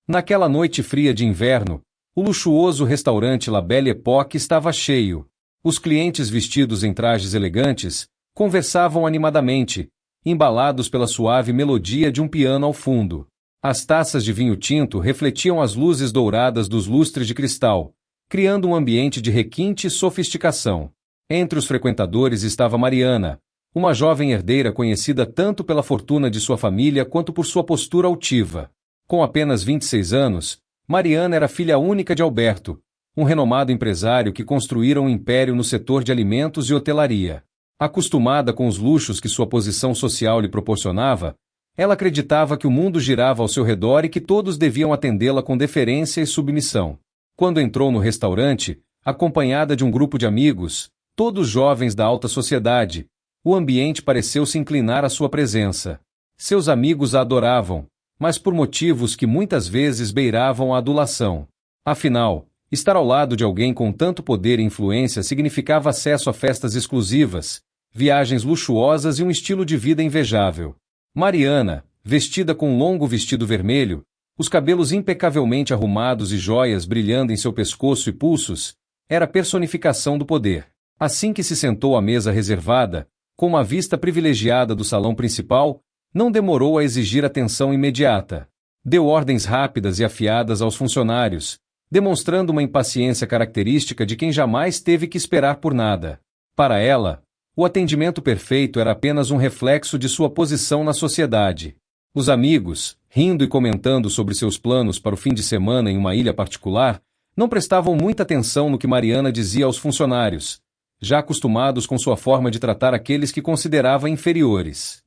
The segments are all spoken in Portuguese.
Naquela noite fria de inverno, o luxuoso restaurante La Belle Époque estava cheio. Os clientes vestidos em trajes elegantes conversavam animadamente, embalados pela suave melodia de um piano ao fundo. As taças de vinho tinto refletiam as luzes douradas dos lustres de cristal, criando um ambiente de requinte e sofisticação. Entre os frequentadores estava Mariana, uma jovem herdeira conhecida tanto pela fortuna de sua família quanto por sua postura altiva. Com apenas 26 anos, Mariana era filha única de Alberto, um renomado empresário que construíra um império no setor de alimentos e hotelaria. Acostumada com os luxos que sua posição social lhe proporcionava, ela acreditava que o mundo girava ao seu redor e que todos deviam atendê-la com deferência e submissão. Quando entrou no restaurante, acompanhada de um grupo de amigos, todos jovens da alta sociedade, o ambiente pareceu se inclinar à sua presença. Seus amigos a adoravam, mas por motivos que muitas vezes beiravam a adulação. Afinal, estar ao lado de alguém com tanto poder e influência significava acesso a festas exclusivas, viagens luxuosas e um estilo de vida invejável. Mariana, vestida com um longo vestido vermelho, os cabelos impecavelmente arrumados e joias brilhando em seu pescoço e pulsos, era a personificação do poder. Assim que se sentou à mesa reservada, com uma vista privilegiada do salão principal, não demorou a exigir atenção imediata. Deu ordens rápidas e afiadas aos funcionários, demonstrando uma impaciência característica de quem jamais teve que esperar por nada. Para ela, o atendimento perfeito era apenas um reflexo de sua posição na sociedade. Os amigos, rindo e comentando sobre seus planos para o fim de semana em uma ilha particular, não prestavam muita atenção no que Mariana dizia aos funcionários, já acostumados com sua forma de tratar aqueles que considerava inferiores.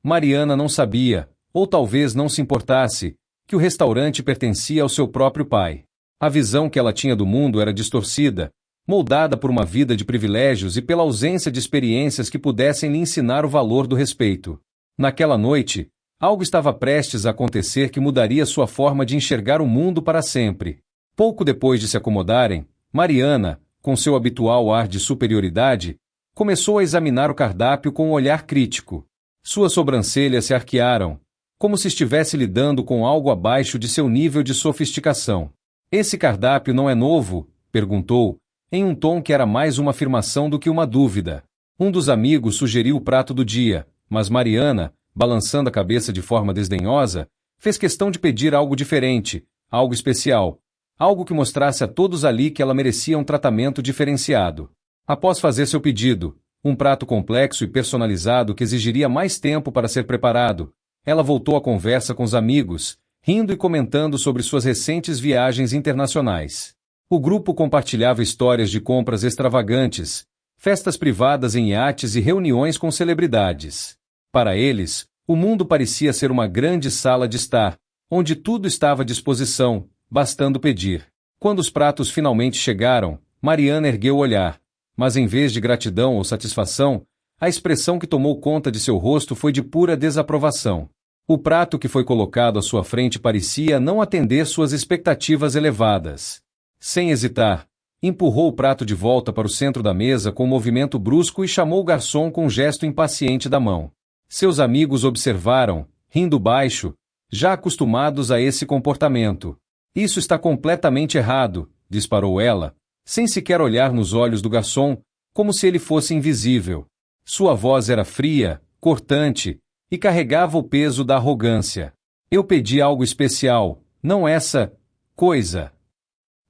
Mariana não sabia, ou talvez não se importasse, que o restaurante pertencia ao seu próprio pai. A visão que ela tinha do mundo era distorcida, moldada por uma vida de privilégios e pela ausência de experiências que pudessem lhe ensinar o valor do respeito. Naquela noite, algo estava prestes a acontecer que mudaria sua forma de enxergar o mundo para sempre. Pouco depois de se acomodarem, Mariana, com seu habitual ar de superioridade, começou a examinar o cardápio com um olhar crítico. Suas sobrancelhas se arquearam, como se estivesse lidando com algo abaixo de seu nível de sofisticação. "Esse cardápio não é novo?", perguntou, em um tom que era mais uma afirmação do que uma dúvida. Um dos amigos sugeriu o prato do dia, mas Mariana, balançando a cabeça de forma desdenhosa, fez questão de pedir algo diferente, algo especial, algo que mostrasse a todos ali que ela merecia um tratamento diferenciado. Após fazer seu pedido, um prato complexo e personalizado que exigiria mais tempo para ser preparado, ela voltou à conversa com os amigos, rindo e comentando sobre suas recentes viagens internacionais. O grupo compartilhava histórias de compras extravagantes, festas privadas em iates e reuniões com celebridades. Para eles, o mundo parecia ser uma grande sala de estar, onde tudo estava à disposição, bastando pedir. Quando os pratos finalmente chegaram, Mariana ergueu o olhar, mas em vez de gratidão ou satisfação, a expressão que tomou conta de seu rosto foi de pura desaprovação. O prato que foi colocado à sua frente parecia não atender suas expectativas elevadas. Sem hesitar, empurrou o prato de volta para o centro da mesa com um movimento brusco e chamou o garçom com um gesto impaciente da mão. Seus amigos observaram, rindo baixo, já acostumados a esse comportamento. "Isso está completamente errado", disparou ela, sem sequer olhar nos olhos do garçom, como se ele fosse invisível. Sua voz era fria, cortante, e carregava o peso da arrogância. "Eu pedi algo especial, não essa coisa."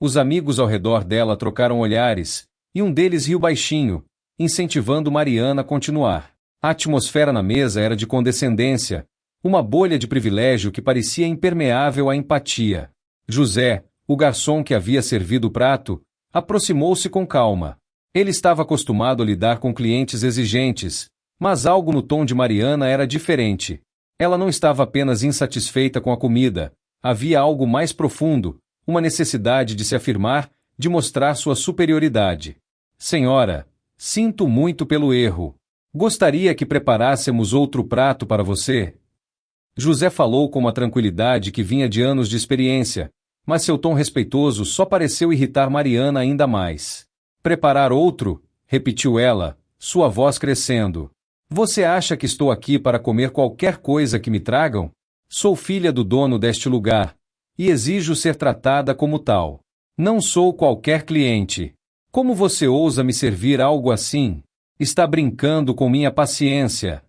Os amigos ao redor dela trocaram olhares, e um deles riu baixinho, incentivando Mariana a continuar. A atmosfera na mesa era de condescendência, uma bolha de privilégio que parecia impermeável à empatia. José, o garçom que havia servido o prato, aproximou-se com calma. Ele estava acostumado a lidar com clientes exigentes, mas algo no tom de Mariana era diferente. Ela não estava apenas insatisfeita com a comida, havia algo mais profundo, uma necessidade de se afirmar, de mostrar sua superioridade. "Senhora, sinto muito pelo erro. Gostaria que preparássemos outro prato para você?" José falou com uma tranquilidade que vinha de anos de experiência, mas seu tom respeitoso só pareceu irritar Mariana ainda mais. "Preparar outro?", repetiu ela, sua voz crescendo. "Você acha que estou aqui para comer qualquer coisa que me tragam? Sou filha do dono deste lugar. e exijo ser tratada como tal. Não sou qualquer cliente. Como você ousa me servir algo assim? Está brincando com minha paciência.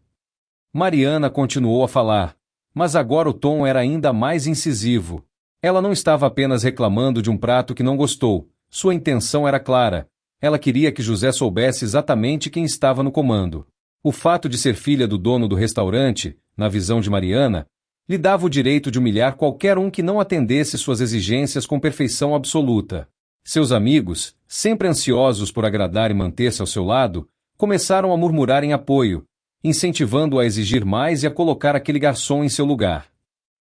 Mariana continuou a falar, mas agora o tom era ainda mais incisivo. Ela não estava apenas reclamando de um prato que não gostou, sua intenção era clara. Ela queria que José soubesse exatamente quem estava no comando. O fato de ser filha do dono do restaurante, na visão de Mariana, lhe dava o direito de humilhar qualquer um que não atendesse suas exigências com perfeição absoluta. Seus amigos, sempre ansiosos por agradar e manter-se ao seu lado, começaram a murmurar em apoio, incentivando-o a exigir mais e a colocar aquele garçom em seu lugar.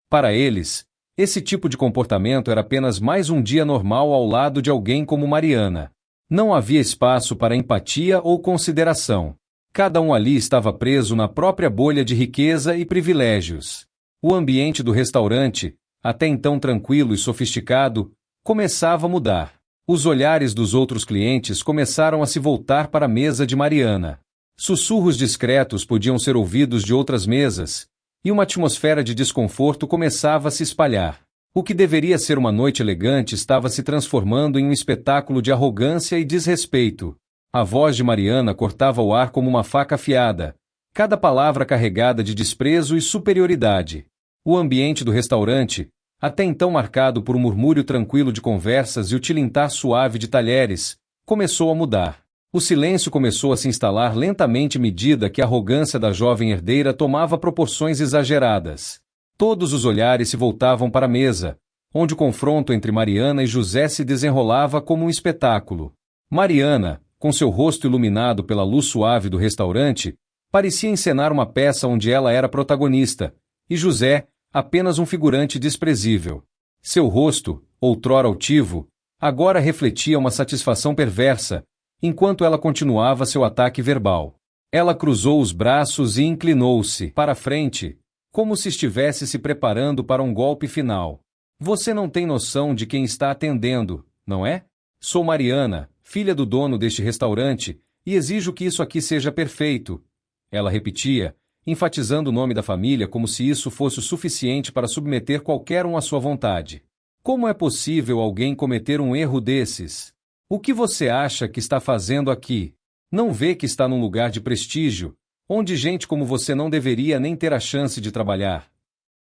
Para eles, esse tipo de comportamento era apenas mais um dia normal ao lado de alguém como Mariana. Não havia espaço para empatia ou consideração. Cada um ali estava preso na própria bolha de riqueza e privilégios. O ambiente do restaurante, até então tranquilo e sofisticado, começava a mudar. Os olhares dos outros clientes começaram a se voltar para a mesa de Mariana. Sussurros discretos podiam ser ouvidos de outras mesas, e uma atmosfera de desconforto começava a se espalhar. O que deveria ser uma noite elegante estava se transformando em um espetáculo de arrogância e desrespeito. A voz de Mariana cortava o ar como uma faca afiada, cada palavra carregada de desprezo e superioridade. O ambiente do restaurante, até então marcado por um murmúrio tranquilo de conversas e o tilintar suave de talheres, começou a mudar. O silêncio começou a se instalar lentamente à medida que a arrogância da jovem herdeira tomava proporções exageradas. Todos os olhares se voltavam para a mesa, onde o confronto entre Mariana e José se desenrolava como um espetáculo. Mariana, com seu rosto iluminado pela luz suave do restaurante, parecia encenar uma peça onde ela era protagonista, e José, apenas um figurante desprezível. Seu rosto, outrora altivo, agora refletia uma satisfação perversa, enquanto ela continuava seu ataque verbal. Ela cruzou os braços e inclinou-se para a frente, como se estivesse se preparando para um golpe final. Você não tem noção de quem está atendendo, não é? Sou Mariana, filha do dono deste restaurante, e exijo que isso aqui seja perfeito. Ela repetia, enfatizando o nome da família como se isso fosse o suficiente para submeter qualquer um à sua vontade. Como é possível alguém cometer um erro desses? O que você acha que está fazendo aqui? Não vê que está num lugar de prestígio, onde gente como você não deveria nem ter a chance de trabalhar?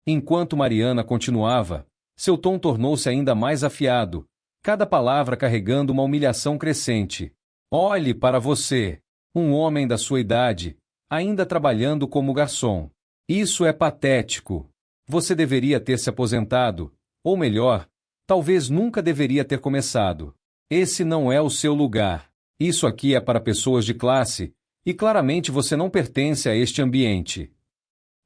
Enquanto Mariana continuava, seu tom tornou-se ainda mais afiado, cada palavra carregando uma humilhação crescente. Olhe para você, um homem da sua idade, ainda trabalhando como garçom. Isso é patético. Você deveria ter se aposentado, ou melhor, talvez nunca deveria ter começado. Esse não é o seu lugar. Isso aqui é para pessoas de classe, e claramente você não pertence a este ambiente.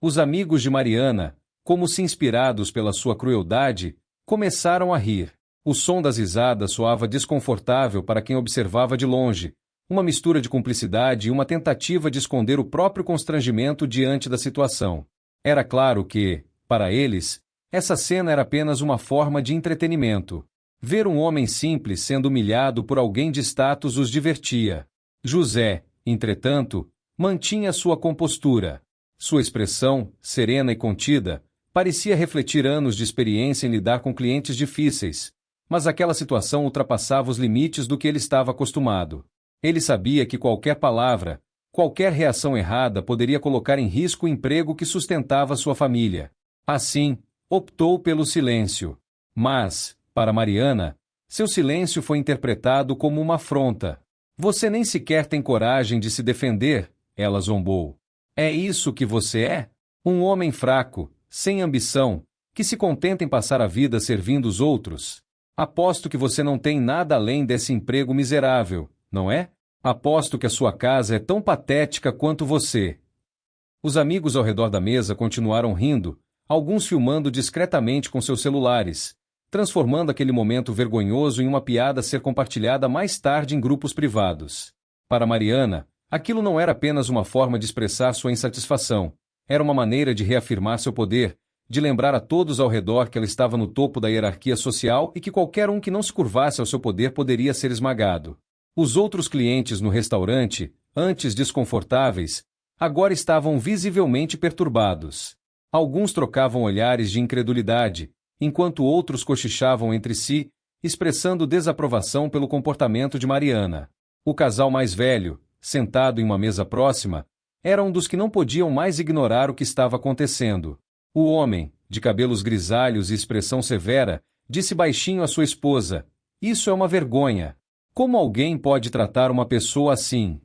Os amigos de Mariana, como se inspirados pela sua crueldade, começaram a rir. O som das risadas soava desconfortável para quem observava de longe, uma mistura de cumplicidade e uma tentativa de esconder o próprio constrangimento diante da situação. Era claro que, para eles, essa cena era apenas uma forma de entretenimento. Ver um homem simples sendo humilhado por alguém de status os divertia. José, entretanto, mantinha sua compostura. Sua expressão, serena e contida, parecia refletir anos de experiência em lidar com clientes difíceis, mas aquela situação ultrapassava os limites do que ele estava acostumado. Ele sabia que qualquer palavra, qualquer reação errada poderia colocar em risco o emprego que sustentava sua família. Assim, optou pelo silêncio. Mas, para Mariana, seu silêncio foi interpretado como uma afronta. Você nem sequer tem coragem de se defender, ela zombou. É isso que você é? Um homem fraco, sem ambição, que se contenta em passar a vida servindo os outros? Aposto que você não tem nada além desse emprego miserável, não é? Aposto que a sua casa é tão patética quanto você. Os amigos ao redor da mesa continuaram rindo, alguns filmando discretamente com seus celulares, transformando aquele momento vergonhoso em uma piada a ser compartilhada mais tarde em grupos privados. Para Mariana, aquilo não era apenas uma forma de expressar sua insatisfação, era uma maneira de reafirmar seu poder, de lembrar a todos ao redor que ela estava no topo da hierarquia social e que qualquer um que não se curvasse ao seu poder poderia ser esmagado. Os outros clientes no restaurante, antes desconfortáveis, agora estavam visivelmente perturbados. Alguns trocavam olhares de incredulidade, enquanto outros cochichavam entre si, expressando desaprovação pelo comportamento de Mariana. O casal mais velho, sentado em uma mesa próxima, era um dos que não podiam mais ignorar o que estava acontecendo. O homem, de cabelos grisalhos e expressão severa, disse baixinho à sua esposa: "Isso é uma vergonha. Como alguém pode tratar uma pessoa assim?"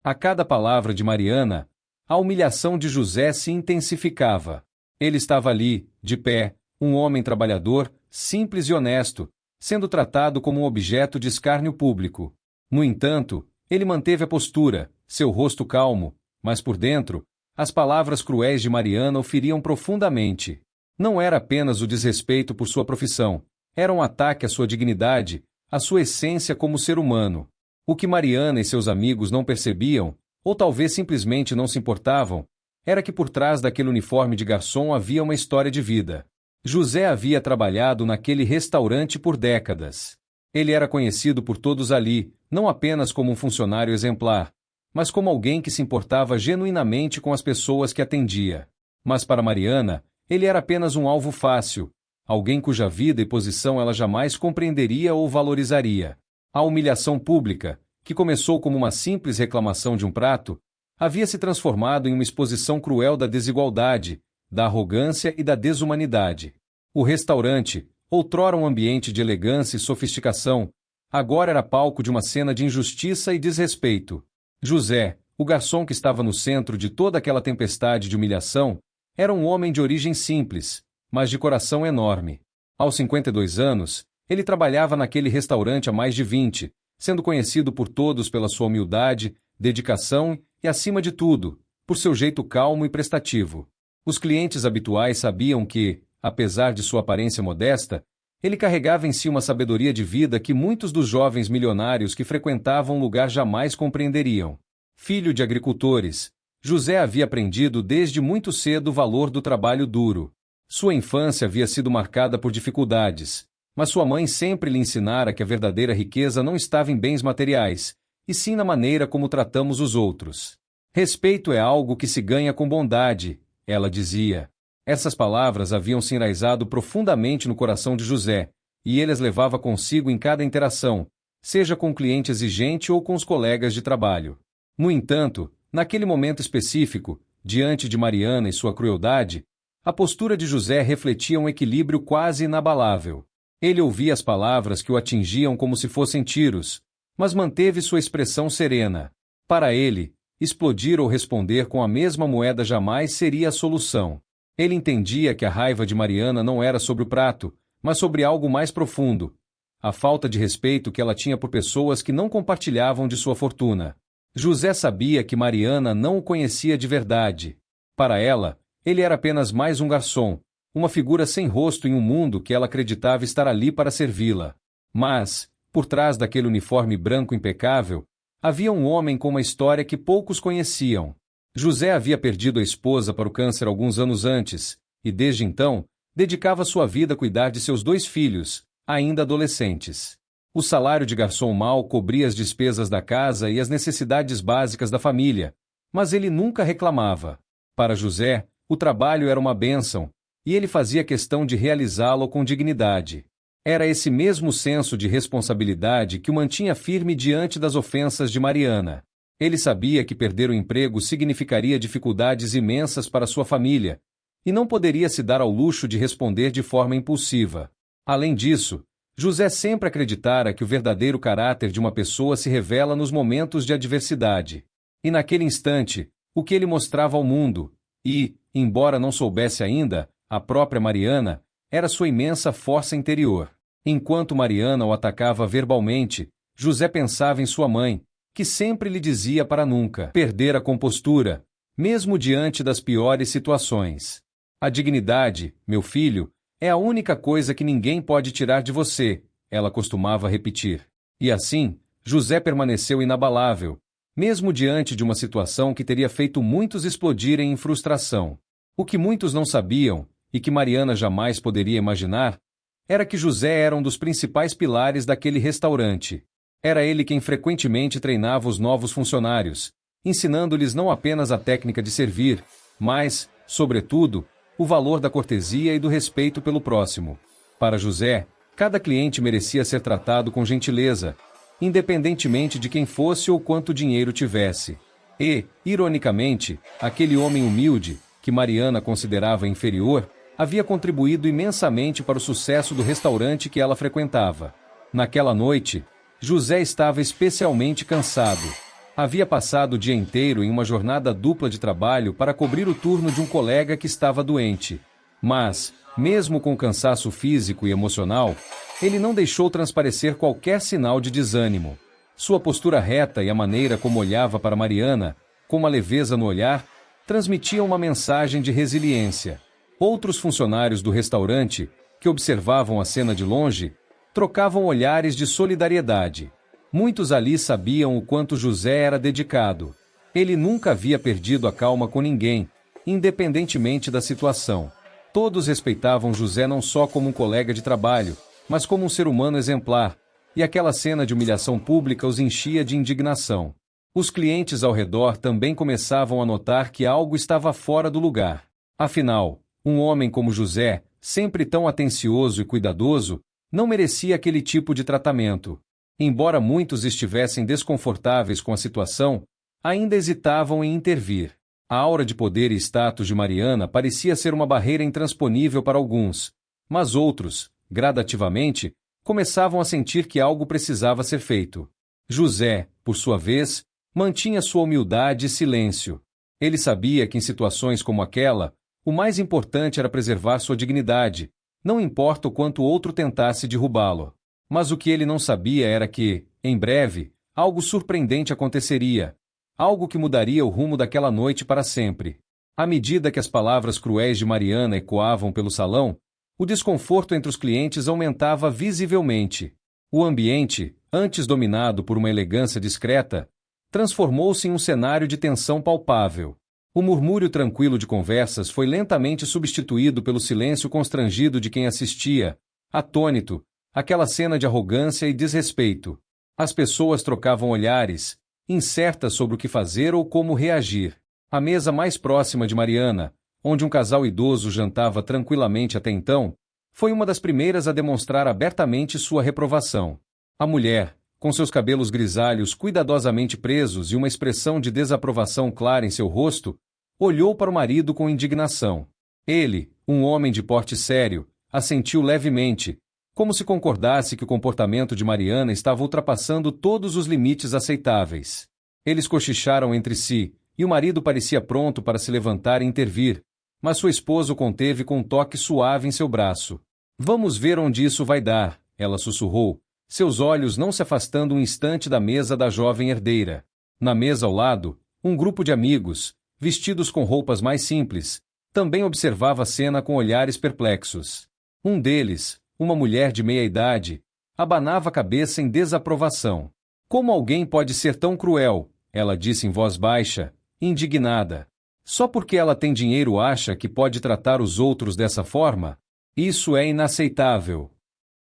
A cada palavra de Mariana, a humilhação de José se intensificava. Ele estava ali, de pé, um homem trabalhador, simples e honesto, sendo tratado como um objeto de escárnio público. No entanto, ele manteve a postura, seu rosto calmo, mas por dentro, as palavras cruéis de Mariana o feriam profundamente. Não era apenas o desrespeito por sua profissão, era um ataque à sua dignidade, à sua essência como ser humano. O que Mariana e seus amigos não percebiam, ou talvez simplesmente não se importavam, era que por trás daquele uniforme de garçom havia uma história de vida. José havia trabalhado naquele restaurante por décadas. Ele era conhecido por todos ali, não apenas como um funcionário exemplar, mas como alguém que se importava genuinamente com as pessoas que atendia. Mas para Mariana, ele era apenas um alvo fácil, alguém cuja vida e posição ela jamais compreenderia ou valorizaria. A humilhação pública, que começou como uma simples reclamação de um prato, havia se transformado em uma exposição cruel da desigualdade, da arrogância e da desumanidade. O restaurante, outrora um ambiente de elegância e sofisticação, agora era palco de uma cena de injustiça e desrespeito. José, o garçom que estava no centro de toda aquela tempestade de humilhação, era um homem de origem simples, mas de coração enorme. Aos 52 anos, ele trabalhava naquele restaurante há mais de 20, sendo conhecido por todos pela sua humildade, dedicação e, acima de tudo, por seu jeito calmo e prestativo. Os clientes habituais sabiam que, apesar de sua aparência modesta, ele carregava em si uma sabedoria de vida que muitos dos jovens milionários que frequentavam o lugar jamais compreenderiam. Filho de agricultores, José havia aprendido desde muito cedo o valor do trabalho duro. Sua infância havia sido marcada por dificuldades, mas sua mãe sempre lhe ensinara que a verdadeira riqueza não estava em bens materiais, e sim na maneira como tratamos os outros. Respeito é algo que se ganha com bondade, ela dizia. Essas palavras haviam se enraizado profundamente no coração de José, e ele as levava consigo em cada interação, seja com o cliente exigente ou com os colegas de trabalho. No entanto, naquele momento específico, diante de Mariana e sua crueldade, a postura de José refletia um equilíbrio quase inabalável. Ele ouvia as palavras que o atingiam como se fossem tiros, mas manteve sua expressão serena. Para ele, explodir ou responder com a mesma moeda jamais seria a solução. Ele entendia que a raiva de Mariana não era sobre o prato, mas sobre algo mais profundo, a falta de respeito que ela tinha por pessoas que não compartilhavam de sua fortuna. José sabia que Mariana não o conhecia de verdade. Para ela, ele era apenas mais um garçom, uma figura sem rosto em um mundo que ela acreditava estar ali para servi-la. Mas, por trás daquele uniforme branco impecável, havia um homem com uma história que poucos conheciam. José havia perdido a esposa para o câncer alguns anos antes, e desde então, dedicava sua vida a cuidar de seus 2 filhos, ainda adolescentes. O salário de garçom mal cobria as despesas da casa e as necessidades básicas da família, mas ele nunca reclamava. Para José, o trabalho era uma bênção, e ele fazia questão de realizá-lo com dignidade. Era esse mesmo senso de responsabilidade que o mantinha firme diante das ofensas de Mariana. Ele sabia que perder o emprego significaria dificuldades imensas para sua família, e não poderia se dar ao luxo de responder de forma impulsiva. Além disso, José sempre acreditara que o verdadeiro caráter de uma pessoa se revela nos momentos de adversidade. E naquele instante, o que ele mostrava ao mundo, e, embora não soubesse ainda, a própria Mariana, era sua imensa força interior. Enquanto Mariana o atacava verbalmente, José pensava em sua mãe, que sempre lhe dizia para nunca perder a compostura, mesmo diante das piores situações. A dignidade, meu filho, é a única coisa que ninguém pode tirar de você, ela costumava repetir. E assim, José permaneceu inabalável, mesmo diante de uma situação que teria feito muitos explodirem em frustração. O que muitos não sabiam, e que Mariana jamais poderia imaginar, era que José era um dos principais pilares daquele restaurante. Era ele quem frequentemente treinava os novos funcionários, ensinando-lhes não apenas a técnica de servir, mas, sobretudo, o valor da cortesia e do respeito pelo próximo. Para José, cada cliente merecia ser tratado com gentileza, independentemente de quem fosse ou quanto dinheiro tivesse. E, ironicamente, aquele homem humilde, que Mariana considerava inferior, havia contribuído imensamente para o sucesso do restaurante que ela frequentava. Naquela noite, José estava especialmente cansado. Havia passado o dia inteiro em uma jornada dupla de trabalho para cobrir o turno de um colega que estava doente. Mas, mesmo com cansaço físico e emocional, ele não deixou transparecer qualquer sinal de desânimo. Sua postura reta e a maneira como olhava para Mariana, com uma leveza no olhar, transmitiam uma mensagem de resiliência. Outros funcionários do restaurante, que observavam a cena de longe, trocavam olhares de solidariedade. Muitos ali sabiam o quanto José era dedicado. Ele nunca havia perdido a calma com ninguém, independentemente da situação. Todos respeitavam José não só como um colega de trabalho, mas como um ser humano exemplar, e aquela cena de humilhação pública os enchia de indignação. Os clientes ao redor também começavam a notar que algo estava fora do lugar. Afinal, um homem como José, sempre tão atencioso e cuidadoso, não merecia aquele tipo de tratamento. Embora muitos estivessem desconfortáveis com a situação, ainda hesitavam em intervir. A aura de poder e status de Mariana parecia ser uma barreira intransponível para alguns, mas outros, gradativamente, começavam a sentir que algo precisava ser feito. José, por sua vez, mantinha sua humildade e silêncio. Ele sabia que em situações como aquela, o mais importante era preservar sua dignidade, não importa o quanto o outro tentasse derrubá-lo. Mas o que ele não sabia era que, em breve, algo surpreendente aconteceria. Algo que mudaria o rumo daquela noite para sempre. À medida que as palavras cruéis de Mariana ecoavam pelo salão, o desconforto entre os clientes aumentava visivelmente. O ambiente, antes dominado por uma elegância discreta, transformou-se em um cenário de tensão palpável. O murmúrio tranquilo de conversas foi lentamente substituído pelo silêncio constrangido de quem assistia, atônito, aquela cena de arrogância e desrespeito. As pessoas trocavam olhares, incertas sobre o que fazer ou como reagir. A mesa mais próxima de Mariana, onde um casal idoso jantava tranquilamente até então, foi uma das primeiras a demonstrar abertamente sua reprovação. A mulher, com seus cabelos grisalhos cuidadosamente presos e uma expressão de desaprovação clara em seu rosto, olhou para o marido com indignação. Ele, um homem de porte sério, assentiu levemente, como se concordasse que o comportamento de Mariana estava ultrapassando todos os limites aceitáveis. Eles cochicharam entre si, e o marido parecia pronto para se levantar e intervir, mas sua esposa o conteve com um toque suave em seu braço. "Vamos ver onde isso vai dar", ela sussurrou, seus olhos não se afastando um instante da mesa da jovem herdeira. Na mesa ao lado, um grupo de amigos, vestidos com roupas mais simples, também observava a cena com olhares perplexos. Um deles, uma mulher de meia-idade, abanava a cabeça em desaprovação. "Como alguém pode ser tão cruel?", ela disse em voz baixa, indignada. "Só porque ela tem dinheiro acha que pode tratar os outros dessa forma? Isso é inaceitável."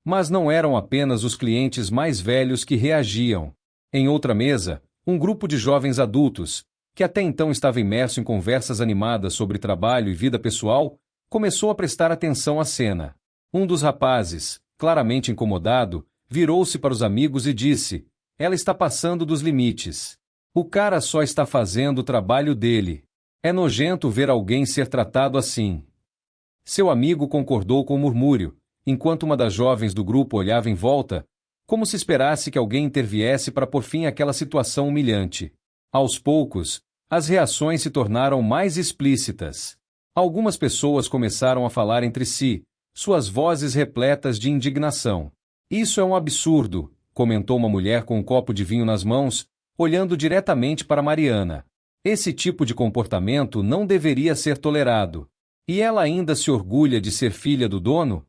Mas não eram apenas os clientes mais velhos que reagiam. Em outra mesa, um grupo de jovens adultos, que até então estava imerso em conversas animadas sobre trabalho e vida pessoal, começou a prestar atenção à cena. Um dos rapazes, claramente incomodado, virou-se para os amigos e disse: "Ela está passando dos limites. O cara só está fazendo o trabalho dele. É nojento ver alguém ser tratado assim." Seu amigo concordou com o murmúrio, enquanto uma das jovens do grupo olhava em volta, como se esperasse que alguém interviesse para pôr fim àquela situação humilhante. Aos poucos, as reações se tornaram mais explícitas. Algumas pessoas começaram a falar entre si, suas vozes repletas de indignação. "Isso é um absurdo", comentou uma mulher com um copo de vinho nas mãos, olhando diretamente para Mariana. "Esse tipo de comportamento não deveria ser tolerado. E ela ainda se orgulha de ser filha do dono?"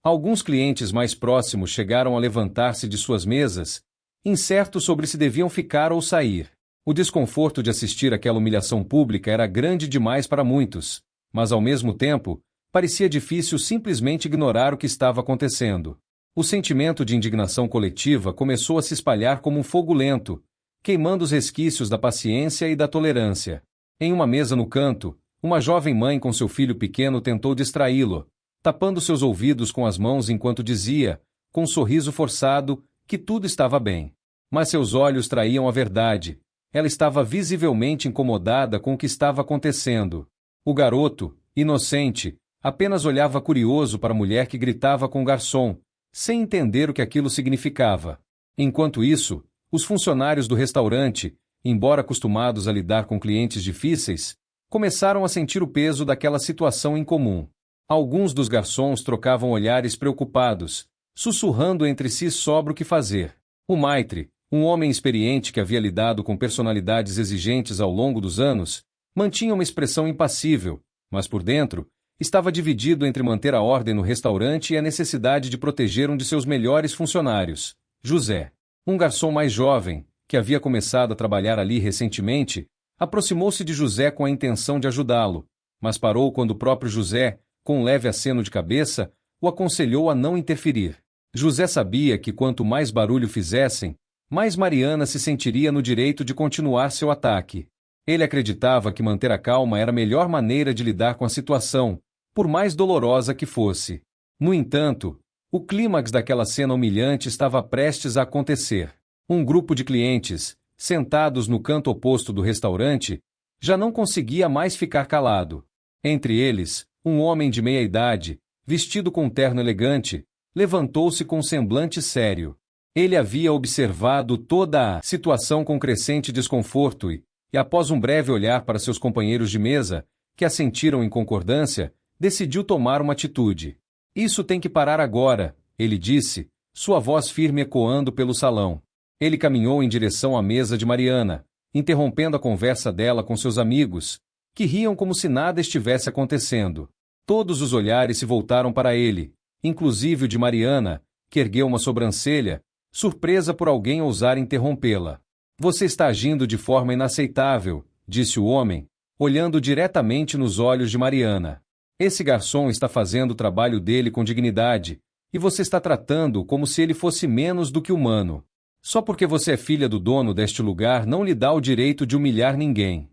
Alguns clientes mais próximos chegaram a levantar-se de suas mesas, incertos sobre se deviam ficar ou sair. O desconforto de assistir àquela humilhação pública era grande demais para muitos, mas ao mesmo tempo, parecia difícil simplesmente ignorar o que estava acontecendo. O sentimento de indignação coletiva começou a se espalhar como um fogo lento, queimando os resquícios da paciência e da tolerância. Em uma mesa no canto, Uma jovem mãe com seu filho pequeno tentou distraí-lo, tapando seus ouvidos com as mãos enquanto dizia, com um sorriso forçado, que tudo estava bem. Mas seus olhos traíam a verdade. Ela estava visivelmente incomodada com o que estava acontecendo. O garoto, inocente, apenas olhava curioso para a mulher que gritava com o garçom, sem entender o que aquilo significava. Enquanto isso, os funcionários do restaurante, embora acostumados a lidar com clientes difíceis, começaram a sentir o peso daquela situação incomum. Alguns dos garçons trocavam olhares preocupados, sussurrando entre si sobre o que fazer. O maitre, um homem experiente que havia lidado com personalidades exigentes ao longo dos anos, mantinha uma expressão impassível, mas por dentro, estava dividido entre manter a ordem no restaurante e a necessidade de proteger um de seus melhores funcionários, José. Um garçom mais jovem, que havia começado a trabalhar ali recentemente, aproximou-se de José com a intenção de ajudá-lo, mas parou quando o próprio José, com um leve aceno de cabeça, o aconselhou a não interferir. José sabia que quanto mais barulho fizessem, mais Mariana se sentiria no direito de continuar seu ataque. Ele acreditava que manter a calma era a melhor maneira de lidar com a situação, por mais dolorosa que fosse. No entanto, o clímax daquela cena humilhante estava prestes a acontecer. Um grupo de clientes, sentados no canto oposto do restaurante, já não conseguia mais ficar calado. Entre eles, um homem de meia idade, vestido com um terno elegante, levantou-se com um semblante sério. Ele havia observado toda a situação com crescente desconforto e, após um breve olhar para seus companheiros de mesa, que assentiram em concordância, decidiu tomar uma atitude. Isso tem que parar agora, ele disse, sua voz firme ecoando pelo salão. Ele caminhou em direção à mesa de Mariana, interrompendo a conversa dela com seus amigos, que riam como se nada estivesse acontecendo. Todos os olhares se voltaram para ele, inclusive o de Mariana, que ergueu uma sobrancelha, surpresa por alguém ousar interrompê-la. Você está agindo de forma inaceitável, disse o homem, olhando diretamente nos olhos de Mariana. Esse garçom está fazendo o trabalho dele com dignidade, e você está tratando-o como se ele fosse menos do que humano. Só porque você é filha do dono deste lugar não lhe dá o direito de humilhar ninguém.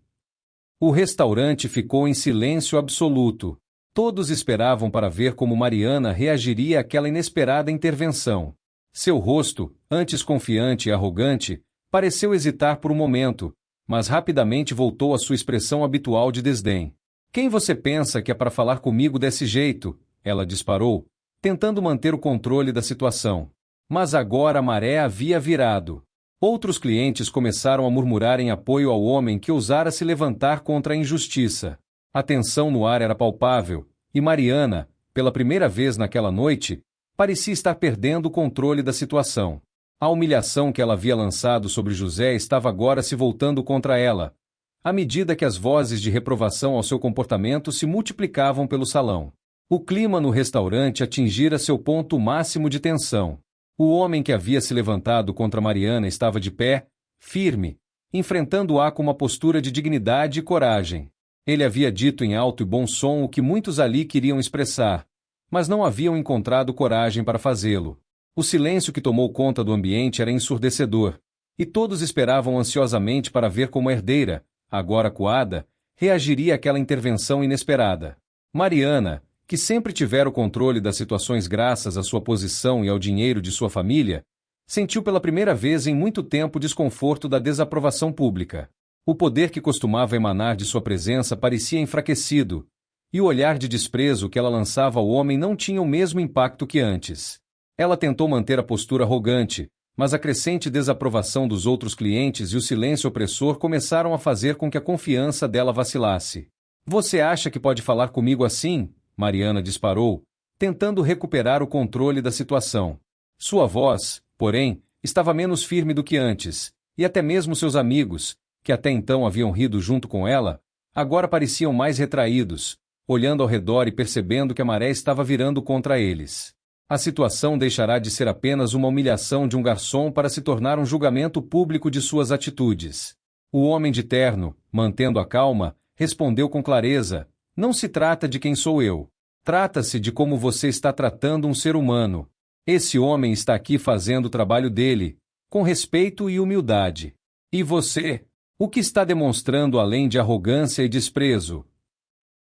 O restaurante ficou em silêncio absoluto. Todos esperavam para ver como Mariana reagiria àquela inesperada intervenção. Seu rosto, antes confiante e arrogante, pareceu hesitar por um momento, mas rapidamente voltou à sua expressão habitual de desdém. Quem você pensa que é para falar comigo desse jeito? Ela disparou, tentando manter o controle da situação. Mas agora a maré havia virado. Outros clientes começaram a murmurar em apoio ao homem que ousara se levantar contra a injustiça. A tensão no ar era palpável, e Mariana, pela primeira vez naquela noite, parecia estar perdendo o controle da situação. A humilhação que ela havia lançado sobre José estava agora se voltando contra ela, à medida que as vozes de reprovação ao seu comportamento se multiplicavam pelo salão. O clima no restaurante atingira seu ponto máximo de tensão. O homem que havia se levantado contra Mariana estava de pé, firme, enfrentando-a com uma postura de dignidade e coragem. Ele havia dito em alto e bom som o que muitos ali queriam expressar, mas não haviam encontrado coragem para fazê-lo. O silêncio que tomou conta do ambiente era ensurdecedor, e todos esperavam ansiosamente para ver como a herdeira, agora acuada, reagiria àquela intervenção inesperada. Mariana, que sempre tivera o controle das situações graças à sua posição e ao dinheiro de sua família, sentiu pela primeira vez em muito tempo o desconforto da desaprovação pública. O poder que costumava emanar de sua presença parecia enfraquecido, e o olhar de desprezo que ela lançava ao homem não tinha o mesmo impacto que antes. Ela tentou manter a postura arrogante, mas a crescente desaprovação dos outros clientes e o silêncio opressor começaram a fazer com que a confiança dela vacilasse. Você acha que pode falar comigo assim? Mariana disparou, tentando recuperar o controle da situação. Sua voz, porém, estava menos firme do que antes, e até mesmo seus amigos, que até então haviam rido junto com ela, agora pareciam mais retraídos, olhando ao redor e percebendo que a maré estava virando contra eles. A situação deixará de ser apenas uma humilhação de um garçom para se tornar um julgamento público de suas atitudes. O homem de terno, mantendo a calma, respondeu com clareza: não se trata de quem sou eu. Trata-se de como você está tratando um ser humano. Esse homem está aqui fazendo o trabalho dele, com respeito e humildade. E você? O que está demonstrando além de arrogância e desprezo?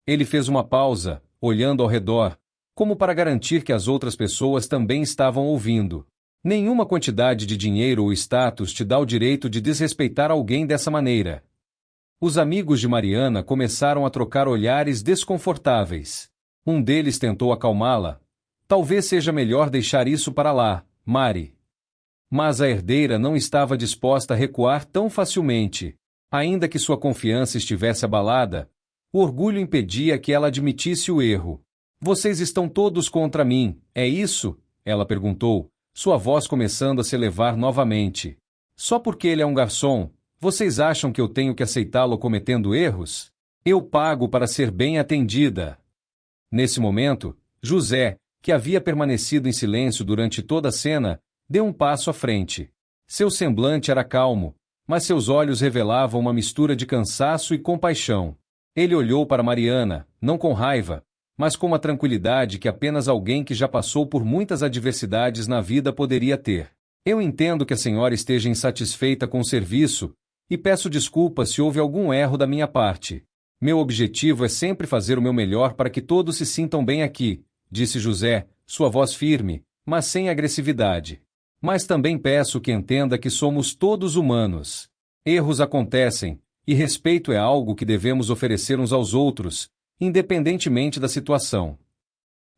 Ele fez uma pausa, olhando ao redor, como para garantir que as outras pessoas também estavam ouvindo. Nenhuma quantidade de dinheiro ou status te dá o direito de desrespeitar alguém dessa maneira. Os amigos de Mariana começaram a trocar olhares desconfortáveis. Um deles tentou acalmá-la. Talvez seja melhor deixar isso para lá, Mari. Mas a herdeira não estava disposta a recuar tão facilmente. Ainda que sua confiança estivesse abalada, o orgulho impedia que ela admitisse o erro. Vocês estão todos contra mim, é isso? Ela perguntou, sua voz começando a se elevar novamente. Só porque ele é um garçom, vocês acham que eu tenho que aceitá-lo cometendo erros? Eu pago para ser bem atendida. Nesse momento, José, que havia permanecido em silêncio durante toda a cena, deu um passo à frente. Seu semblante era calmo, mas seus olhos revelavam uma mistura de cansaço e compaixão. Ele olhou para Mariana, não com raiva, mas com uma tranquilidade que apenas alguém que já passou por muitas adversidades na vida poderia ter. Eu entendo que a senhora esteja insatisfeita com o serviço, e peço desculpas se houve algum erro da minha parte. Meu objetivo é sempre fazer o meu melhor para que todos se sintam bem aqui, disse José, sua voz firme, mas sem agressividade. Mas também peço que entenda que somos todos humanos. Erros acontecem, e respeito é algo que devemos oferecer uns aos outros, independentemente da situação.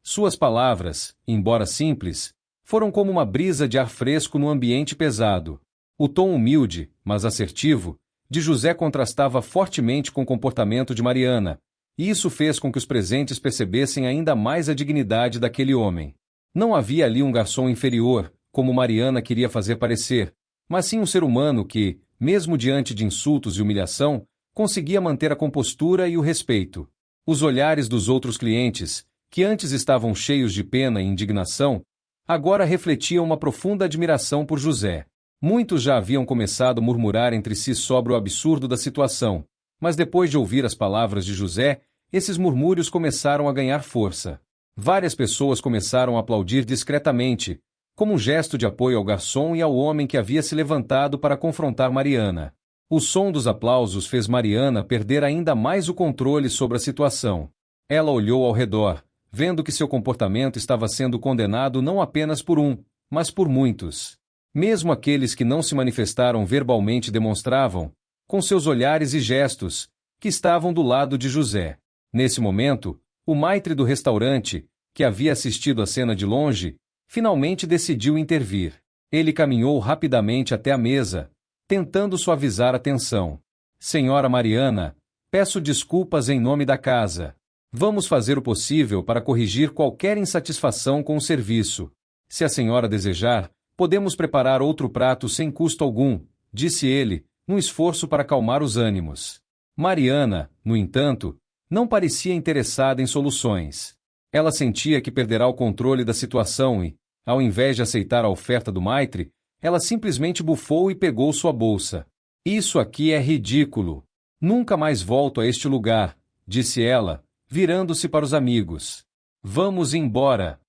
Suas palavras, embora simples, foram como uma brisa de ar fresco no ambiente pesado. O tom humilde, mas assertivo, de José contrastava fortemente com o comportamento de Mariana, e isso fez com que os presentes percebessem ainda mais a dignidade daquele homem. Não havia ali um garçom inferior, como Mariana queria fazer parecer, mas sim um ser humano que, mesmo diante de insultos e humilhação, conseguia manter a compostura e o respeito. Os olhares dos outros clientes, que antes estavam cheios de pena e indignação, agora refletiam uma profunda admiração por José. Muitos já haviam começado a murmurar entre si sobre o absurdo da situação, mas depois de ouvir as palavras de José, esses murmúrios começaram a ganhar força. Várias pessoas começaram a aplaudir discretamente, como um gesto de apoio ao garçom e ao homem que havia se levantado para confrontar Mariana. O som dos aplausos fez Mariana perder ainda mais o controle sobre a situação. Ela olhou ao redor, vendo que seu comportamento estava sendo condenado não apenas por um, mas por muitos. Mesmo aqueles que não se manifestaram verbalmente demonstravam, com seus olhares e gestos, que estavam do lado de José. Nesse momento, o maitre do restaurante, que havia assistido a cena de longe, finalmente decidiu intervir. Ele caminhou rapidamente até a mesa, tentando suavizar a tensão. Senhora Mariana, peço desculpas em nome da casa. Vamos fazer o possível para corrigir qualquer insatisfação com o serviço. Se a senhora desejar, podemos preparar outro prato sem custo algum, disse ele, num esforço para acalmar os ânimos. Mariana, no entanto, não parecia interessada em soluções. Ela sentia que perderá o controle da situação e, ao invés de aceitar a oferta do maitre, ela simplesmente bufou e pegou sua bolsa. Isso aqui é ridículo. Nunca mais volto a este lugar, disse ela, virando-se para os amigos. Vamos embora.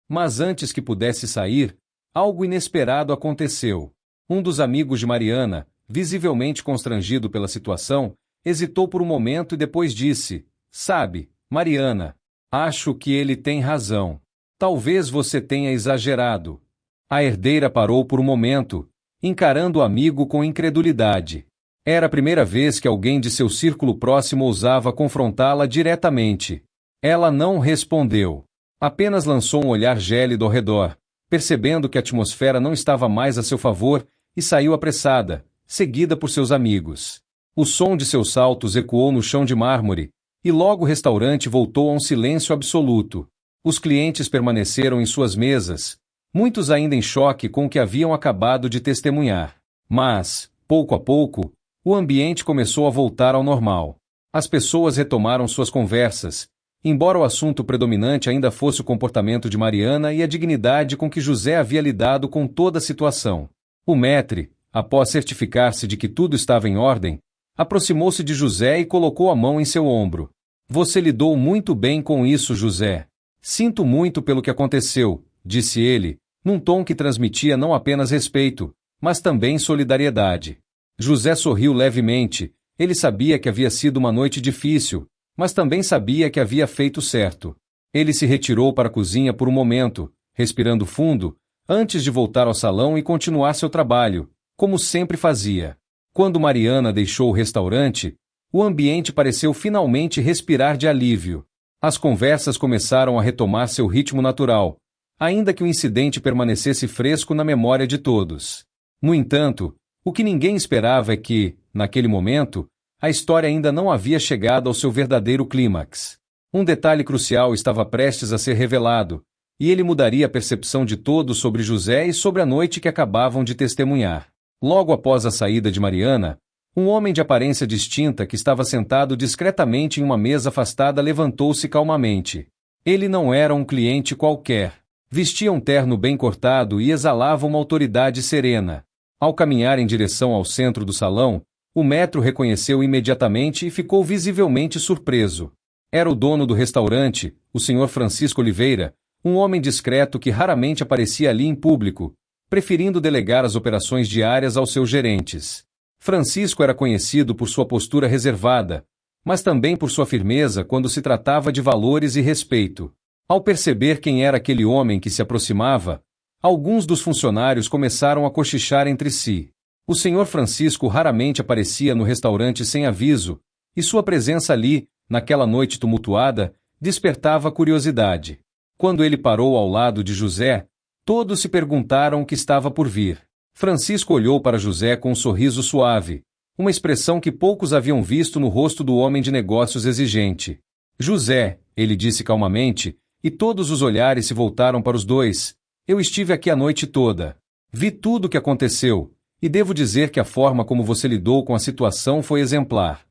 Mas antes que pudesse sair, algo inesperado aconteceu. Um dos amigos de Mariana, visivelmente constrangido pela situação, hesitou por um momento e depois disse: Sabe, Mariana, acho que ele tem razão. Talvez você tenha exagerado. A herdeira parou por um momento, encarando o amigo com incredulidade. Era a primeira vez que alguém de seu círculo próximo ousava confrontá-la diretamente. Ela não respondeu. Apenas lançou um olhar gélido ao redor, percebendo que a atmosfera não estava mais a seu favor, e saiu apressada, seguida por seus amigos. O som de seus saltos ecoou no chão de mármore, e logo o restaurante voltou a um silêncio absoluto. Os clientes permaneceram em suas mesas, muitos ainda em choque com o que haviam acabado de testemunhar. Mas, pouco a pouco, o ambiente começou a voltar ao normal. As pessoas retomaram suas conversas, embora o assunto predominante ainda fosse o comportamento de Mariana e a dignidade com que José havia lidado com toda a situação. O maître, após certificar-se de que tudo estava em ordem, aproximou-se de José e colocou a mão em seu ombro. Você lidou muito bem com isso, José. Sinto muito pelo que aconteceu, disse ele, num tom que transmitia não apenas respeito, mas também solidariedade. José sorriu levemente. Ele sabia que havia sido uma noite difícil, mas também sabia que havia feito certo. Ele se retirou para a cozinha por um momento, respirando fundo, antes de voltar ao salão e continuar seu trabalho, como sempre fazia. Quando Mariana deixou o restaurante, o ambiente pareceu finalmente respirar de alívio. As conversas começaram a retomar seu ritmo natural, ainda que o incidente permanecesse fresco na memória de todos. No entanto, o que ninguém esperava é que, naquele momento, a história ainda não havia chegado ao seu verdadeiro clímax. Um detalhe crucial estava prestes a ser revelado, e ele mudaria a percepção de todos sobre José e sobre a noite que acabavam de testemunhar. Logo após a saída de Mariana, um homem de aparência distinta que estava sentado discretamente em uma mesa afastada levantou-se calmamente. Ele não era um cliente qualquer. Vestia um terno bem cortado e exalava uma autoridade serena. Ao caminhar em direção ao centro do salão, o maître o reconheceu imediatamente e ficou visivelmente surpreso. Era o dono do restaurante, o Sr. Francisco Oliveira, um homem discreto que raramente aparecia ali em público, preferindo delegar as operações diárias aos seus gerentes. Francisco era conhecido por sua postura reservada, mas também por sua firmeza quando se tratava de valores e respeito. Ao perceber quem era aquele homem que se aproximava, alguns dos funcionários começaram a cochichar entre si. O Sr. Francisco raramente aparecia no restaurante sem aviso, e sua presença ali, naquela noite tumultuada, despertava curiosidade. Quando ele parou ao lado de José, todos se perguntaram o que estava por vir. Francisco olhou para José com um sorriso suave, uma expressão que poucos haviam visto no rosto do homem de negócios exigente. José, ele disse calmamente, e todos os olhares se voltaram para os dois. Eu estive aqui a noite toda. Vi tudo o que aconteceu, e devo dizer que a forma como você lidou com a situação foi exemplar.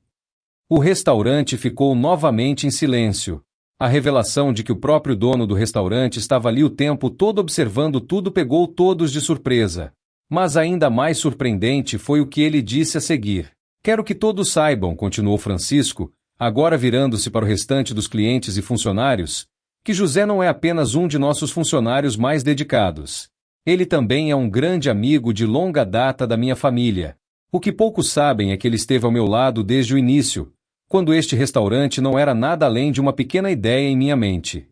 O restaurante ficou novamente em silêncio. A revelação de que o próprio dono do restaurante estava ali o tempo todo observando tudo pegou todos de surpresa. Mas ainda mais surpreendente foi o que ele disse a seguir. Quero que todos saibam, continuou Francisco, agora virando-se para o restante dos clientes e funcionários, que José não é apenas um de nossos funcionários mais dedicados. Ele também é um grande amigo de longa data da minha família. O que poucos sabem é que ele esteve ao meu lado desde o início, quando este restaurante não era nada além de uma pequena ideia em minha mente.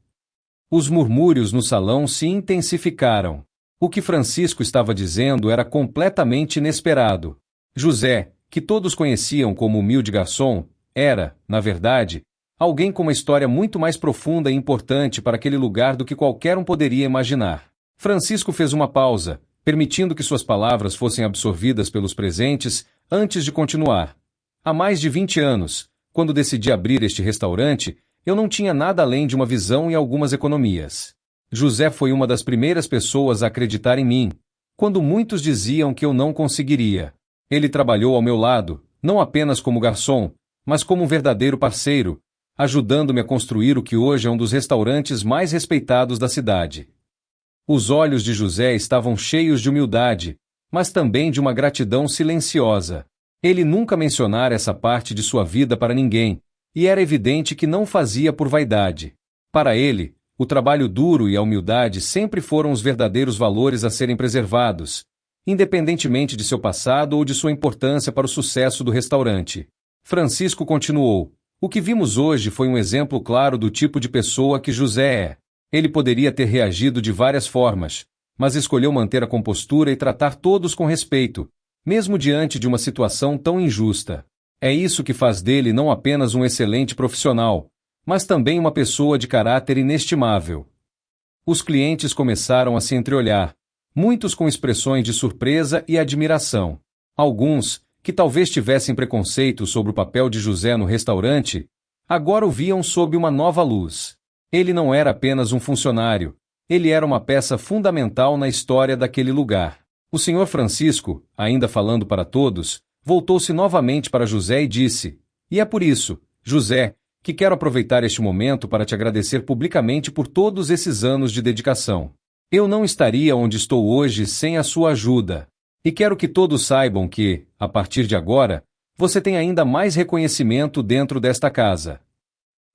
Os murmúrios no salão se intensificaram. O que Francisco estava dizendo era completamente inesperado. José, que todos conheciam como humilde garçom, era, na verdade, alguém com uma história muito mais profunda e importante para aquele lugar do que qualquer um poderia imaginar. Francisco fez uma pausa, permitindo que suas palavras fossem absorvidas pelos presentes antes de continuar. Há mais de 20 anos, quando decidi abrir este restaurante, eu não tinha nada além de uma visão e algumas economias. José foi uma das primeiras pessoas a acreditar em mim, quando muitos diziam que eu não conseguiria. Ele trabalhou ao meu lado, não apenas como garçom, mas como um verdadeiro parceiro, ajudando-me a construir o que hoje é um dos restaurantes mais respeitados da cidade. Os olhos de José estavam cheios de humildade, mas também de uma gratidão silenciosa. Ele nunca mencionara essa parte de sua vida para ninguém, e era evidente que não fazia por vaidade. Para ele, o trabalho duro e a humildade sempre foram os verdadeiros valores a serem preservados, independentemente de seu passado ou de sua importância para o sucesso do restaurante. Francisco continuou. O que vimos hoje foi um exemplo claro do tipo de pessoa que José é. Ele poderia ter reagido de várias formas, mas escolheu manter a compostura e tratar todos com respeito, mesmo diante de uma situação tão injusta. É isso que faz dele não apenas um excelente profissional, mas também uma pessoa de caráter inestimável. Os clientes começaram a se entreolhar, muitos com expressões de surpresa e admiração. Alguns, que talvez tivessem preconceito sobre o papel de José no restaurante, agora o viam sob uma nova luz. Ele não era apenas um funcionário, ele era uma peça fundamental na história daquele lugar. O Sr. Francisco, ainda falando para todos, voltou-se novamente para José e disse: "E é por isso, José, que quero aproveitar este momento para te agradecer publicamente por todos esses anos de dedicação. Eu não estaria onde estou hoje sem a sua ajuda. E quero que todos saibam que, a partir de agora, você tem ainda mais reconhecimento dentro desta casa."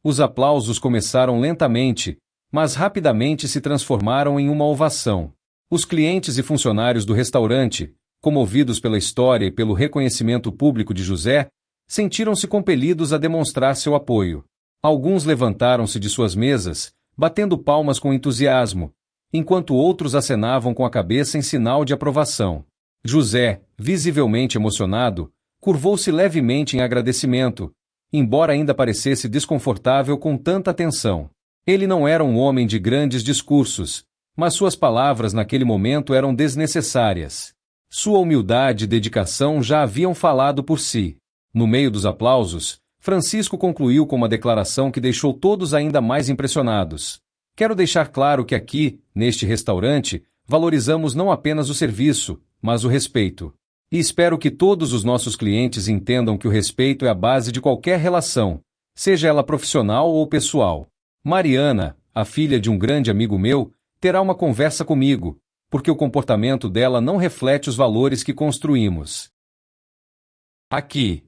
Os aplausos começaram lentamente, mas rapidamente se transformaram em uma ovação. Os clientes e funcionários do restaurante, comovidos pela história e pelo reconhecimento público de José, sentiram-se compelidos a demonstrar seu apoio. Alguns levantaram-se de suas mesas, batendo palmas com entusiasmo, enquanto outros acenavam com a cabeça em sinal de aprovação. José, visivelmente emocionado, curvou-se levemente em agradecimento, embora ainda parecesse desconfortável com tanta atenção. Ele não era um homem de grandes discursos, mas suas palavras naquele momento eram desnecessárias. Sua humildade e dedicação já haviam falado por si. No meio dos aplausos, Francisco concluiu com uma declaração que deixou todos ainda mais impressionados. Quero deixar claro que aqui, neste restaurante, valorizamos não apenas o serviço, mas o respeito. E espero que todos os nossos clientes entendam que o respeito é a base de qualquer relação, seja ela profissional ou pessoal. Mariana, a filha de um grande amigo meu, terá uma conversa comigo, porque o comportamento dela não reflete os valores que construímos. Aqui.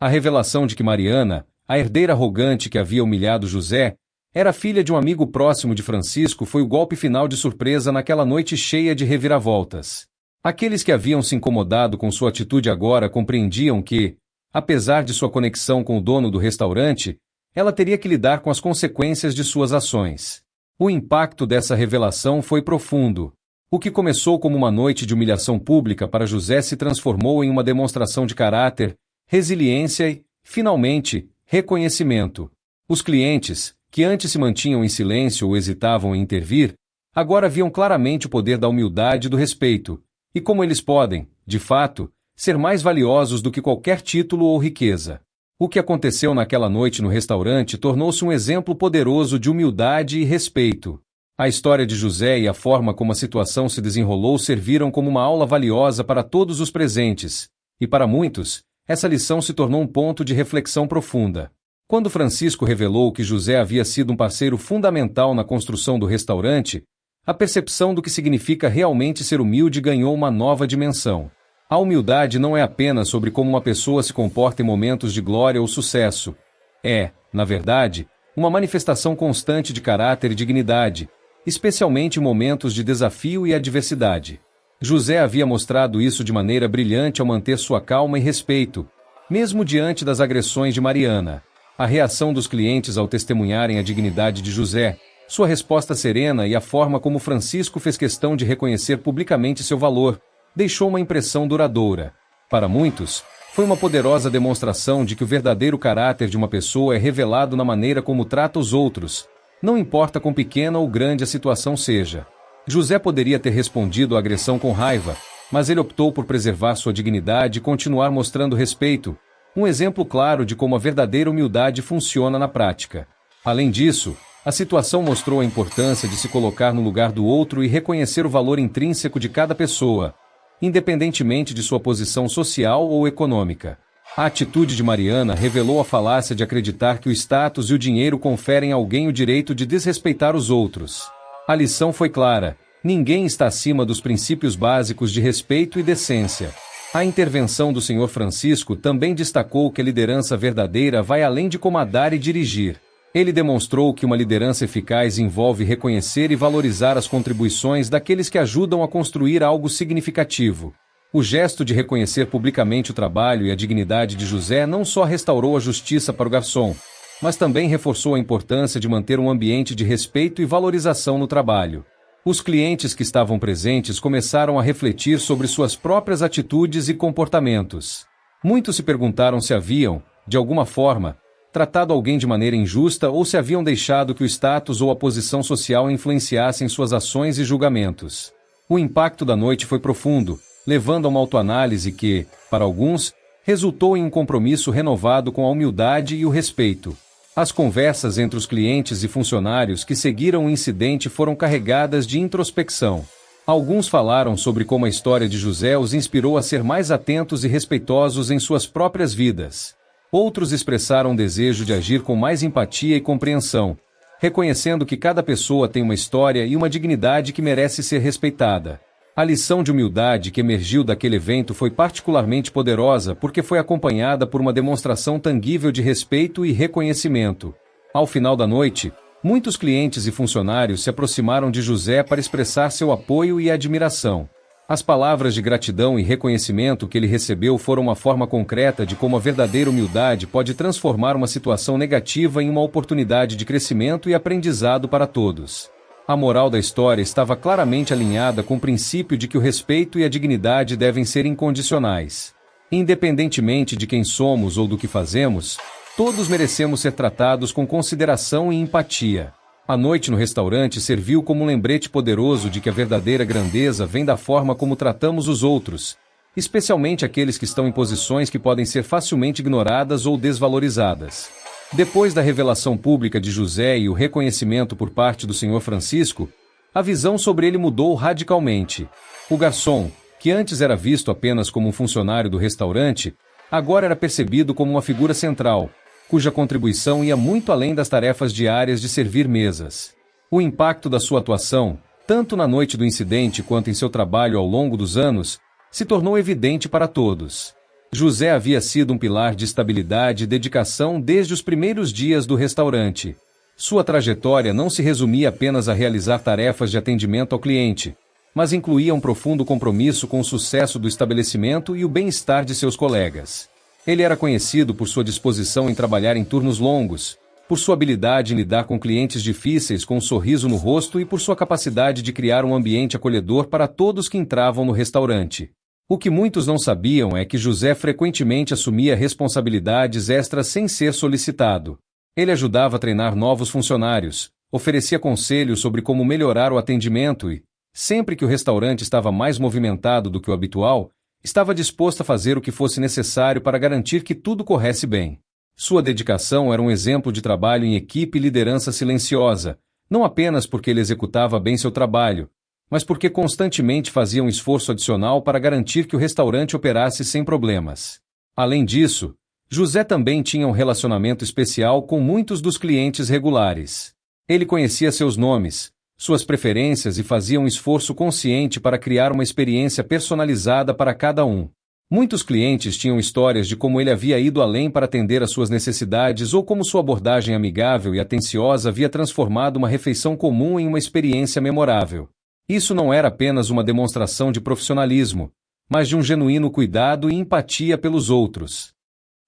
A revelação de que Mariana, a herdeira arrogante que havia humilhado José, era filha de um amigo próximo de Francisco foi o golpe final de surpresa naquela noite cheia de reviravoltas. Aqueles que haviam se incomodado com sua atitude agora compreendiam que, apesar de sua conexão com o dono do restaurante, ela teria que lidar com as consequências de suas ações. O impacto dessa revelação foi profundo. O que começou como uma noite de humilhação pública para José se transformou em uma demonstração de caráter, resiliência e, finalmente, reconhecimento. Os clientes, que antes se mantinham em silêncio ou hesitavam em intervir, agora viam claramente o poder da humildade e do respeito, e como eles podem, de fato, ser mais valiosos do que qualquer título ou riqueza. O que aconteceu naquela noite no restaurante tornou-se um exemplo poderoso de humildade e respeito. A história de José e a forma como a situação se desenrolou serviram como uma aula valiosa para todos os presentes, e para muitos, essa lição se tornou um ponto de reflexão profunda. Quando Francisco revelou que José havia sido um parceiro fundamental na construção do restaurante, a percepção do que significa realmente ser humilde ganhou uma nova dimensão. A humildade não é apenas sobre como uma pessoa se comporta em momentos de glória ou sucesso. É, na verdade, uma manifestação constante de caráter e dignidade, especialmente em momentos de desafio e adversidade. José havia mostrado isso de maneira brilhante ao manter sua calma e respeito, mesmo diante das agressões de Mariana. A reação dos clientes ao testemunharem a dignidade de José, sua resposta serena e a forma como Francisco fez questão de reconhecer publicamente seu valor, deixou uma impressão duradoura. Para muitos, foi uma poderosa demonstração de que o verdadeiro caráter de uma pessoa é revelado na maneira como trata os outros, não importa quão pequena ou grande a situação seja. José poderia ter respondido à agressão com raiva, mas ele optou por preservar sua dignidade e continuar mostrando respeito, um exemplo claro de como a verdadeira humildade funciona na prática. Além disso, a situação mostrou a importância de se colocar no lugar do outro e reconhecer o valor intrínseco de cada pessoa, independentemente de sua posição social ou econômica. A atitude de Mariana revelou a falácia de acreditar que o status e o dinheiro conferem a alguém o direito de desrespeitar os outros. A lição foi clara: ninguém está acima dos princípios básicos de respeito e decência. A intervenção do Sr. Francisco também destacou que a liderança verdadeira vai além de comandar e dirigir. Ele demonstrou que uma liderança eficaz envolve reconhecer e valorizar as contribuições daqueles que ajudam a construir algo significativo. O gesto de reconhecer publicamente o trabalho e a dignidade de José não só restaurou a justiça para o garçom, mas também reforçou a importância de manter um ambiente de respeito e valorização no trabalho. Os clientes que estavam presentes começaram a refletir sobre suas próprias atitudes e comportamentos. Muitos se perguntaram se haviam, de alguma forma, tratado alguém de maneira injusta ou se haviam deixado que o status ou a posição social influenciassem suas ações e julgamentos. O impacto da noite foi profundo, levando a uma autoanálise que, para alguns, resultou em um compromisso renovado com a humildade e o respeito. As conversas entre os clientes e funcionários que seguiram o incidente foram carregadas de introspecção. Alguns falaram sobre como a história de José os inspirou a ser mais atentos e respeitosos em suas próprias vidas. Outros expressaram o desejo de agir com mais empatia e compreensão, reconhecendo que cada pessoa tem uma história e uma dignidade que merece ser respeitada. A lição de humildade que emergiu daquele evento foi particularmente poderosa porque foi acompanhada por uma demonstração tangível de respeito e reconhecimento. Ao final da noite, muitos clientes e funcionários se aproximaram de José para expressar seu apoio e admiração. As palavras de gratidão e reconhecimento que ele recebeu foram uma forma concreta de como a verdadeira humildade pode transformar uma situação negativa em uma oportunidade de crescimento e aprendizado para todos. A moral da história estava claramente alinhada com o princípio de que o respeito e a dignidade devem ser incondicionais. Independentemente de quem somos ou do que fazemos, todos merecemos ser tratados com consideração e empatia. A noite no restaurante serviu como um lembrete poderoso de que a verdadeira grandeza vem da forma como tratamos os outros, especialmente aqueles que estão em posições que podem ser facilmente ignoradas ou desvalorizadas. Depois da revelação pública de José e o reconhecimento por parte do Senhor Francisco, a visão sobre ele mudou radicalmente. O garçom, que antes era visto apenas como um funcionário do restaurante, agora era percebido como uma figura central, cuja contribuição ia muito além das tarefas diárias de servir mesas. O impacto da sua atuação, tanto na noite do incidente quanto em seu trabalho ao longo dos anos, se tornou evidente para todos. José havia sido um pilar de estabilidade e dedicação desde os primeiros dias do restaurante. Sua trajetória não se resumia apenas a realizar tarefas de atendimento ao cliente, mas incluía um profundo compromisso com o sucesso do estabelecimento e o bem-estar de seus colegas. Ele era conhecido por sua disposição em trabalhar em turnos longos, por sua habilidade em lidar com clientes difíceis com um sorriso no rosto e por sua capacidade de criar um ambiente acolhedor para todos que entravam no restaurante. O que muitos não sabiam é que José frequentemente assumia responsabilidades extras sem ser solicitado. Ele ajudava a treinar novos funcionários, oferecia conselhos sobre como melhorar o atendimento e, sempre que o restaurante estava mais movimentado do que o habitual, estava disposto a fazer o que fosse necessário para garantir que tudo corresse bem. Sua dedicação era um exemplo de trabalho em equipe e liderança silenciosa, não apenas porque ele executava bem seu trabalho, mas porque constantemente fazia um esforço adicional para garantir que o restaurante operasse sem problemas. Além disso, José também tinha um relacionamento especial com muitos dos clientes regulares. Ele conhecia seus nomes, suas preferências e fazia um esforço consciente para criar uma experiência personalizada para cada um. Muitos clientes tinham histórias de como ele havia ido além para atender às suas necessidades ou como sua abordagem amigável e atenciosa havia transformado uma refeição comum em uma experiência memorável. Isso não era apenas uma demonstração de profissionalismo, mas de um genuíno cuidado e empatia pelos outros.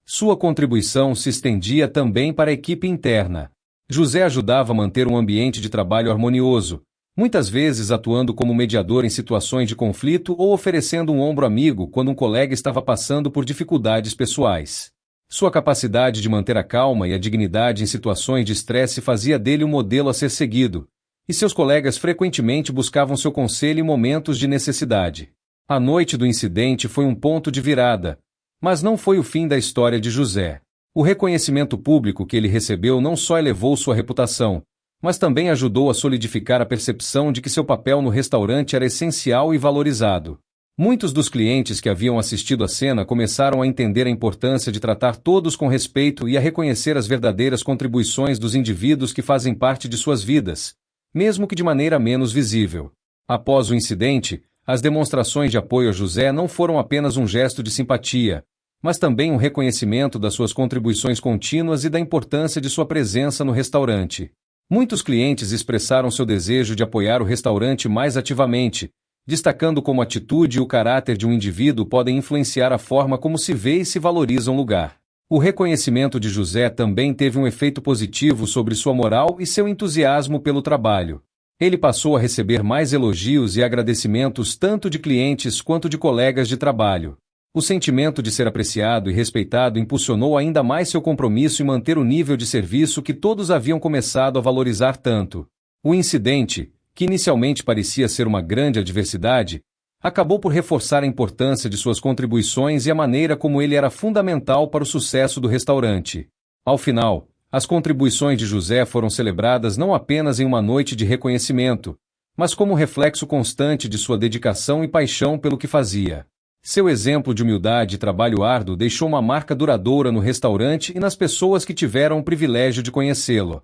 Sua contribuição se estendia também para a equipe interna. José ajudava a manter um ambiente de trabalho harmonioso, muitas vezes atuando como mediador em situações de conflito ou oferecendo um ombro amigo quando um colega estava passando por dificuldades pessoais. Sua capacidade de manter a calma e a dignidade em situações de estresse fazia dele um modelo a ser seguido, e seus colegas frequentemente buscavam seu conselho em momentos de necessidade. A noite do incidente foi um ponto de virada, mas não foi o fim da história de José. O reconhecimento público que ele recebeu não só elevou sua reputação, mas também ajudou a solidificar a percepção de que seu papel no restaurante era essencial e valorizado. Muitos dos clientes que haviam assistido à cena começaram a entender a importância de tratar todos com respeito e a reconhecer as verdadeiras contribuições dos indivíduos que fazem parte de suas vidas, mesmo que de maneira menos visível. Após o incidente, as demonstrações de apoio a José não foram apenas um gesto de simpatia, mas também um reconhecimento das suas contribuições contínuas e da importância de sua presença no restaurante. Muitos clientes expressaram seu desejo de apoiar o restaurante mais ativamente, destacando como a atitude e o caráter de um indivíduo podem influenciar a forma como se vê e se valoriza um lugar. O reconhecimento de José também teve um efeito positivo sobre sua moral e seu entusiasmo pelo trabalho. Ele passou a receber mais elogios e agradecimentos tanto de clientes quanto de colegas de trabalho. O sentimento de ser apreciado e respeitado impulsionou ainda mais seu compromisso em manter o nível de serviço que todos haviam começado a valorizar tanto. O incidente, que inicialmente parecia ser uma grande adversidade, acabou por reforçar a importância de suas contribuições e a maneira como ele era fundamental para o sucesso do restaurante. Ao final, as contribuições de José foram celebradas não apenas em uma noite de reconhecimento, mas como reflexo constante de sua dedicação e paixão pelo que fazia. Seu exemplo de humildade e trabalho árduo deixou uma marca duradoura no restaurante e nas pessoas que tiveram o privilégio de conhecê-lo.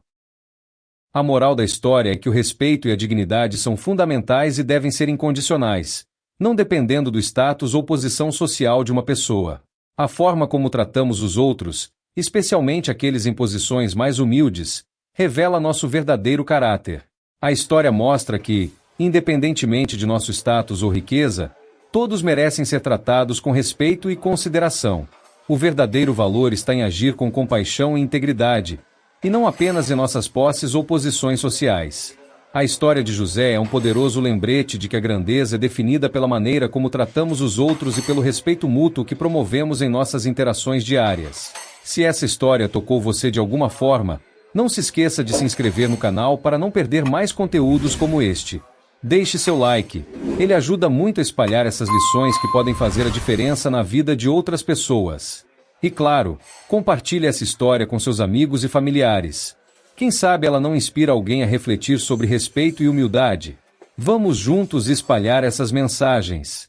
A moral da história é que o respeito e a dignidade são fundamentais e devem ser incondicionais, não dependendo do status ou posição social de uma pessoa. A forma como tratamos os outros, especialmente aqueles em posições mais humildes, revela nosso verdadeiro caráter. A história mostra que, independentemente de nosso status ou riqueza, Todos merecem ser tratados com respeito e consideração. O verdadeiro valor está em agir com compaixão e integridade, e não apenas em nossas posses ou posições sociais. A história de José é um poderoso lembrete de que a grandeza é definida pela maneira como tratamos os outros e pelo respeito mútuo que promovemos em nossas interações diárias. Se essa história tocou você de alguma forma, não se esqueça de se inscrever no canal para não perder mais conteúdos como este. Deixe seu like, ele ajuda muito a espalhar essas lições que podem fazer a diferença na vida de outras pessoas. E claro, compartilhe essa história com seus amigos e familiares. Quem sabe ela não inspira alguém a refletir sobre respeito e humildade? Vamos juntos espalhar essas mensagens.